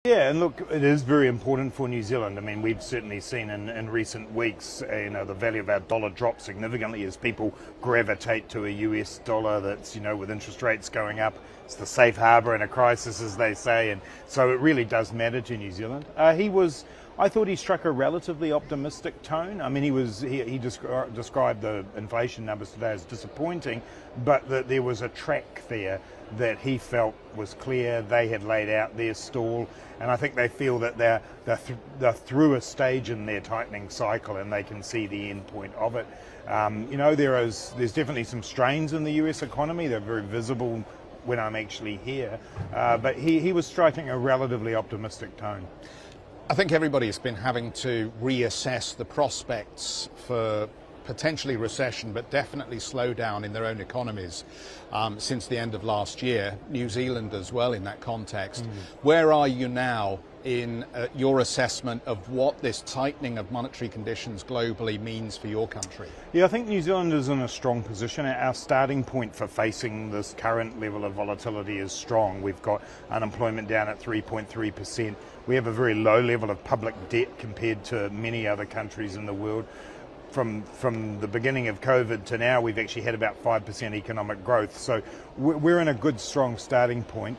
Yeah, and look, it is very important for New Zealand. I mean, we've certainly seen in recent weeks, the value of our dollar drop significantly as people gravitate to a US dollar that's, with interest rates going up. It's the safe harbour in a crisis, as they say, and so it really does matter to New Zealand. I thought he struck a relatively optimistic tone. I mean, he described the inflation numbers today as disappointing, but that there was a track there that he felt was clear. They had laid out their stall, and I think they feel that they're through a stage in their tightening cycle, and they can see the end point of it. There's definitely some strains in the US economy. They're very visible when I'm actually here, but he was striking a relatively optimistic tone. I think everybody's been having to reassess the prospects for potentially recession, but definitely slowdown in their own economies since the end of last year. New Zealand as well in that context. Where are you now in your assessment of what this tightening of monetary conditions globally means for your country? Yeah, I think New Zealand is in a strong position. Our starting point for facing this current level of volatility is strong. We've got unemployment down at 3.3%. We have a very low level of public debt compared to many other countries in the world. From the beginning of COVID to now, we've actually had about 5% economic growth. So we're in a good, strong starting point.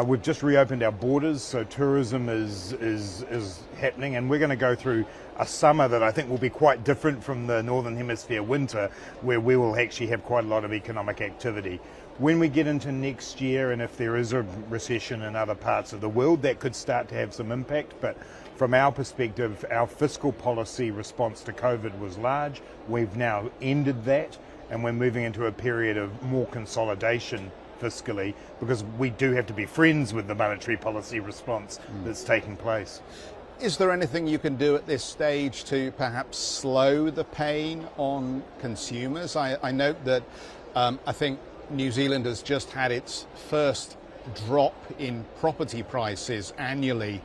We've just reopened our borders, so tourism is happening, and we're going to go through a summer that I think will be quite different from the Northern Hemisphere winter, where we will actually have quite a lot of economic activity. When we get into next year, and if there is a recession in other parts of the world, that could start to have some impact. But from our perspective, our fiscal policy response to COVID was large. We've now ended that, and we're moving into a period of more consolidation fiscally, because we do have to be friends with the monetary policy response that's taking place. Is there anything you can do at this stage to perhaps slow the pain on consumers? I note that I think New Zealand has just had its first drop in property prices annually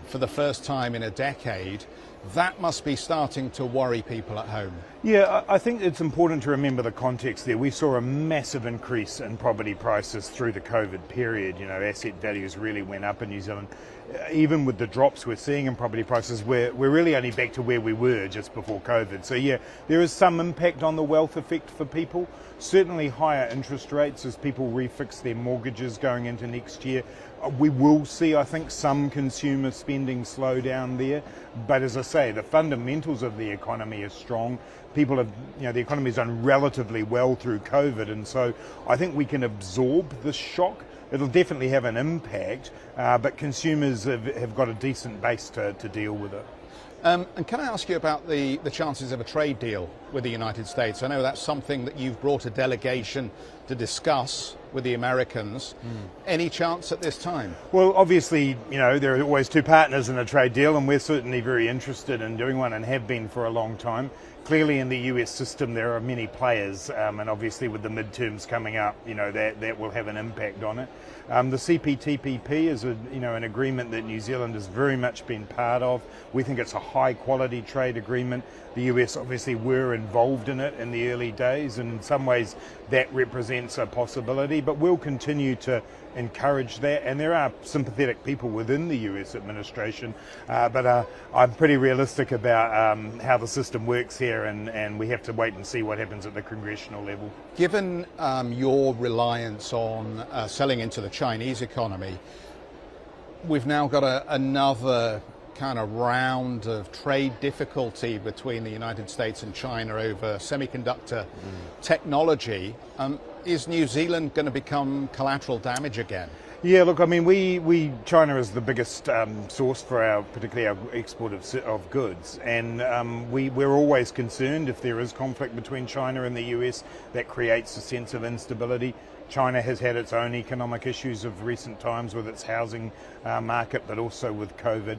for the first time in a decade. That must be starting to worry people at home. Yeah, I think it's important to remember the context there. We saw a massive increase in property prices through the COVID period. Asset values really went up in New Zealand. Even with the drops we're seeing in property prices, we're really only back to where we were just before COVID. So yeah, there is some impact on the wealth effect for people. Certainly higher interest rates as people refix their mortgages going into next year. We will see, I think, some consumer spending slow down there. But as I say, the fundamentals of the economy are strong. People have, the economy's done relatively well through COVID, and so I think we can absorb this shock. It'll definitely have an impact, but consumers have got a decent base to deal with it. And can I ask you about the chances of a trade deal with the United States? I know that's something that you've brought a delegation to discuss with the Americans. Any chance at this time? Well, obviously, there are always two partners in a trade deal, and we're certainly very interested in doing one and have been for a long time. Clearly in the US system there are many players, and obviously with the midterms coming up, that will have an impact on it. The CPTPP is an agreement that New Zealand has very much been part of. We think it's a high quality trade agreement. The US obviously were involved in it in the early days, and in some ways that represents a possibility, but we'll continue to encourage that, and there are sympathetic people within the US administration, but I'm pretty realistic about how the system works here, and we have to wait and see what happens at the congressional level. Given your reliance on selling into the Chinese economy, we've now got another kind of round of trade difficulty between the United States and China over semiconductor technology. Is New Zealand going to become collateral damage again? Yeah, look, I mean, China is the biggest source for particularly our export of goods, and we're always concerned if there is conflict between China and the US, that creates a sense of instability. China has had its own economic issues of recent times with its housing market, but also with COVID.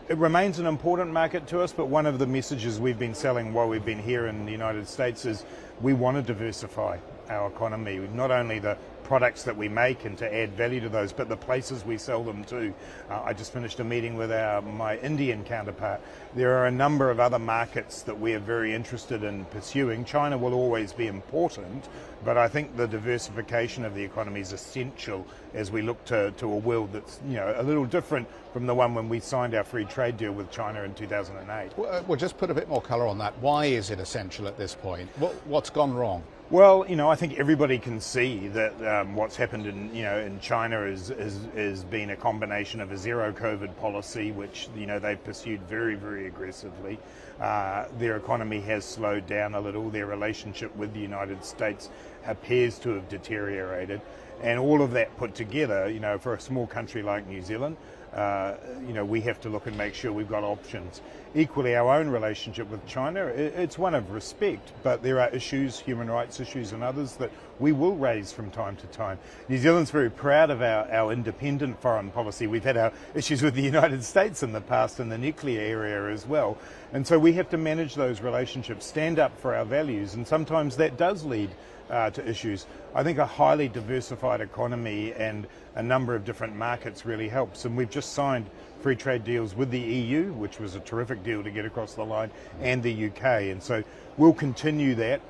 It remains an important market to us, but one of the messages we've been selling while we've been here in the United States is we want to diversify. our economy. Not only the products that we make and to add value to those, but the places we sell them to. I just finished a meeting with my Indian counterpart. There are a number of other markets that we are very interested in pursuing. China will always be important, but I think the diversification of the economy is essential as we look to a world that's a little different from the one when we signed our free trade deal with China in 2008. Well, just put a bit more colour on that. Why is it essential at this point? What's gone wrong? Well, I think everybody can see that what's happened in China is been a combination of a zero COVID policy, which they've pursued very, very aggressively. Their economy has slowed down a little. Their relationship with the United States appears to have deteriorated, and all of that put together, for a small country like New Zealand, we have to look and make sure we've got options. Equally, our own relationship with China, it's one of respect, but there are issues, human rights issues and others that we will raise from time to time. New Zealand's very proud of our independent foreign policy. We've had our issues with the United States in the past in the nuclear area as well. And so we have to manage those relationships, stand up for our values, and sometimes that does lead to issues. I think a highly diversified economy and a number of different markets really helps. And we've just signed free trade deals with the EU, which was a terrific deal to get across the line, and the UK. And so we'll continue that.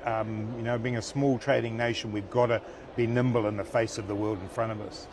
Being a small trading nation, we've got to be nimble in the face of the world in front of us.